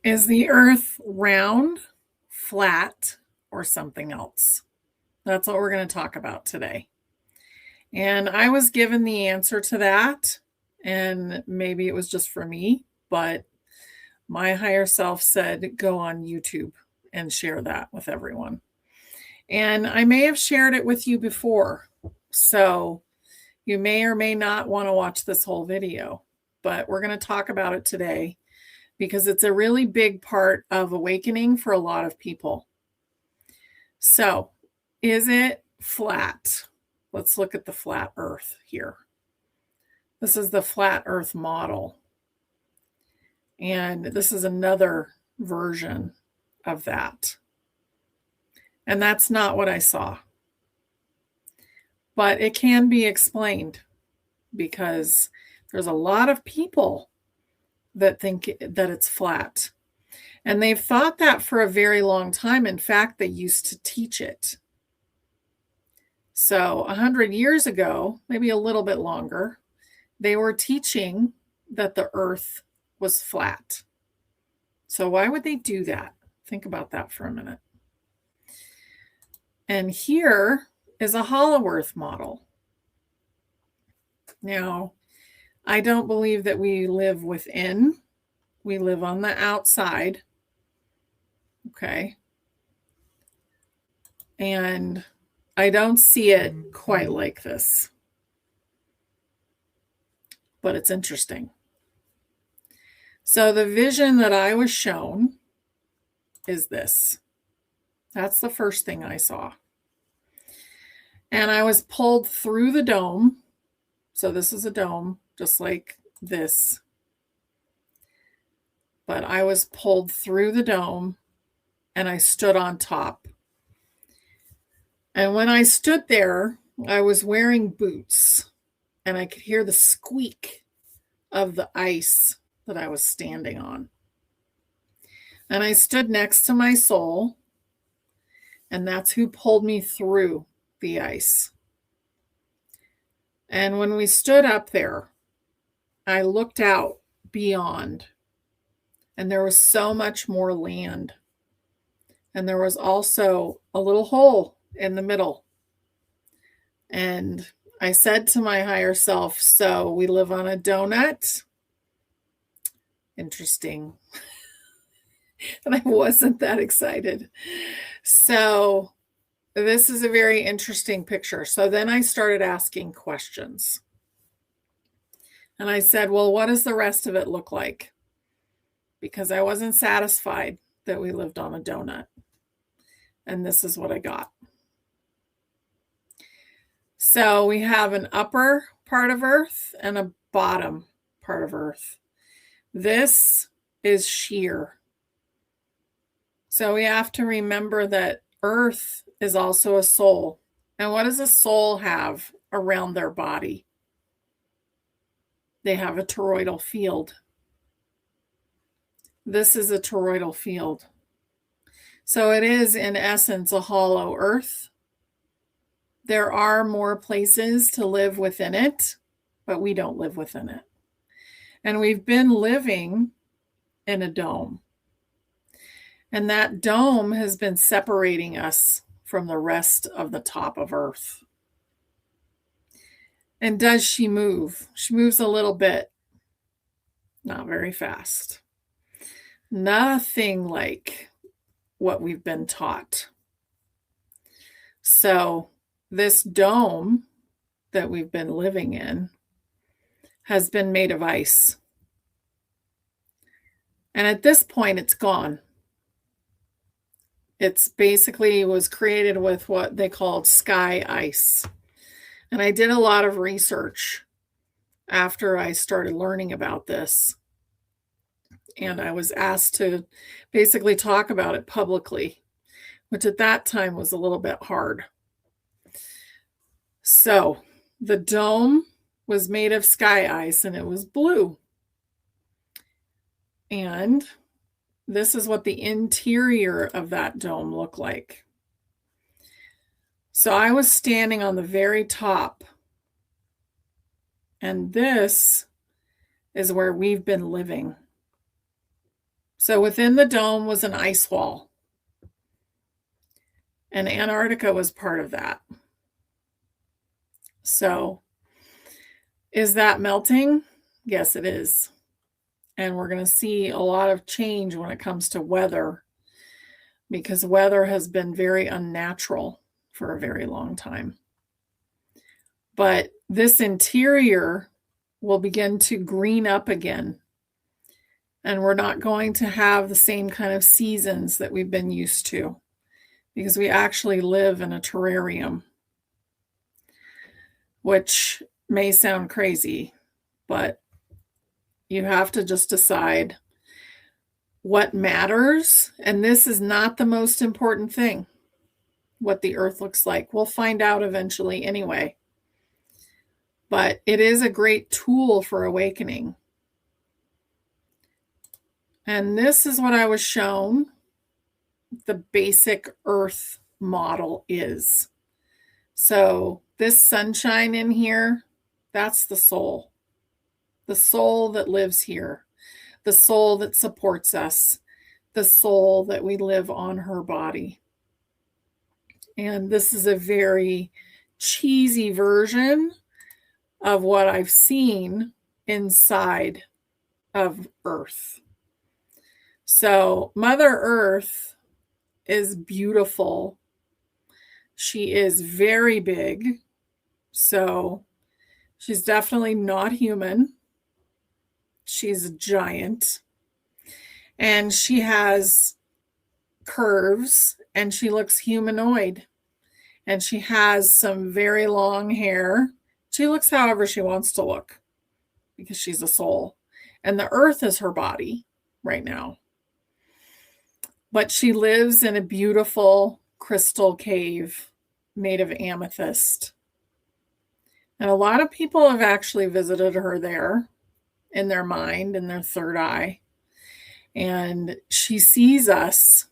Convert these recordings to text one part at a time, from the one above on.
Is the earth round, flat, or something else? That's what we're going to talk about today. And I was given the answer to that, and maybe it was just for me, but my higher self said go on YouTube and share that with everyone. And I may have shared it with you before. So you may or may not want to watch this whole video, but we're going to talk about it today because it's a really big part of awakening for a lot of people. So, is it flat? Let's look at the flat earth here. This is the flat earth model. And this is another version of that. And that's not what I saw. But it can be explained because there's a lot of people that think that it's flat. And they've thought that for a very long time. In fact, they used to teach it. So 100 years ago, maybe a little bit longer, they were teaching that the earth was flat. So why would they do that? Think about that for a minute. And here is a hollow earth model. Now, I don't believe that we live within. We live on the outside. Okay. And I don't see it quite like this. But it's interesting. So the vision that I was shown is this. That's the first thing I saw. And I was pulled through the dome. So this is a dome, just like this. But I was pulled through the dome and I stood on top. And when I stood there, I was wearing boots and I could hear the squeak of the ice that I was standing on. And I stood next to my soul, and that's who pulled me through the ice. And when we stood up there, I looked out beyond, and there was so much more land. And there was also a little hole in the middle. And I said to my higher self, so we live on a donut? Interesting. And I wasn't that excited. So this is a very interesting picture. So then I started asking questions. And I said, well, what does the rest of it look like? Because I wasn't satisfied that we lived on a donut. And this is what I got. So we have an upper part of Earth and a bottom part of Earth. This is sheer. So we have to remember that Earth is also a soul. And what does a soul have around their body? They have a toroidal field. This is a toroidal field. So it is, in essence, a hollow earth. There are more places to live within it, but we don't live within it. And we've been living in a dome. And that dome has been separating us from the rest of the top of Earth. And does she move? She moves a little bit, not very fast. Nothing like what we've been taught. So this dome that we've been living in has been made of ice. And at this point, it's gone. It's basically was created with what they called sky ice. And I did a lot of research after I started learning about this. And I was asked to basically talk about it publicly, which at that time was a little bit hard. So the dome was made of sky ice and it was blue. And this is what the interior of that dome looked like. So I was standing on the very top. And this is where we've been living. So within the dome was an ice wall, and Antarctica was part of that. So is that melting? Yes, it is. And we're going to see a lot of change when it comes to weather, because weather has been very unnatural for a very long time. But this interior will begin to green up again. And we're not going to have the same kind of seasons that we've been used to, because we actually live in a terrarium, which may sound crazy, but you have to just decide what matters. And this is not the most important thing, what the earth looks like. We'll find out eventually anyway. But it is a great tool for awakening. And this is what I was shown the basic earth model is. So this sunshine in here, that's the soul that lives here, the soul that supports us, the soul that we live on her body. And this is a very cheesy version of what I've seen inside of Earth. So Mother Earth is beautiful. She is very big. So she's definitely not human. She's a giant. And she has curves and she looks humanoid. And she has some very long hair. She looks however she wants to look because she's a soul. And the earth is her body right now. But she lives in a beautiful crystal cave made of amethyst. And a lot of people have actually visited her there in their mind, in their third eye. And she sees us,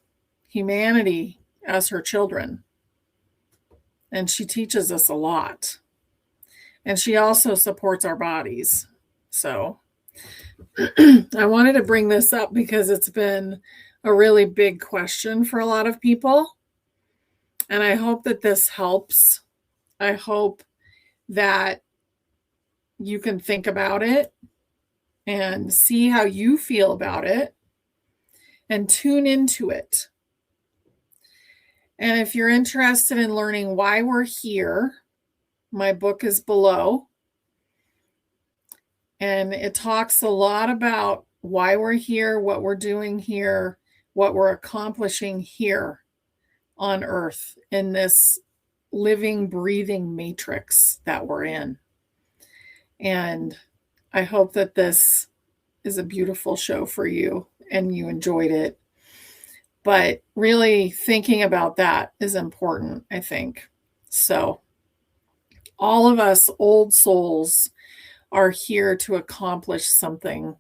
humanity, as her children. And she teaches us a lot. And she also supports our bodies. So I wanted to bring this up because it's been a really big question for a lot of people. And I hope that this helps. I hope that you can think about it and see how you feel about it and tune into it. And if you're interested in learning why we're here, my book is below. And it talks a lot about why we're here, what we're doing here, what we're accomplishing here on Earth in this living, breathing matrix that we're in. And I hope that this is a beautiful show for you and you enjoyed it. But really thinking about that is important, I think. So all of us old souls are here to accomplish something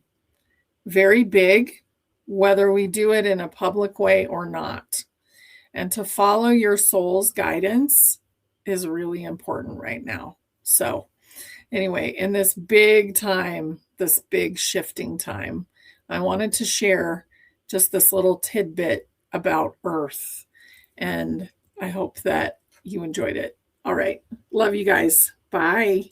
very big, whether we do it in a public way or not. And to follow your soul's guidance is really important right now. So anyway, in this big time, this big shifting time, I wanted to share just this little tidbit about Earth. And I hope that you enjoyed it. All right. Love you guys. Bye.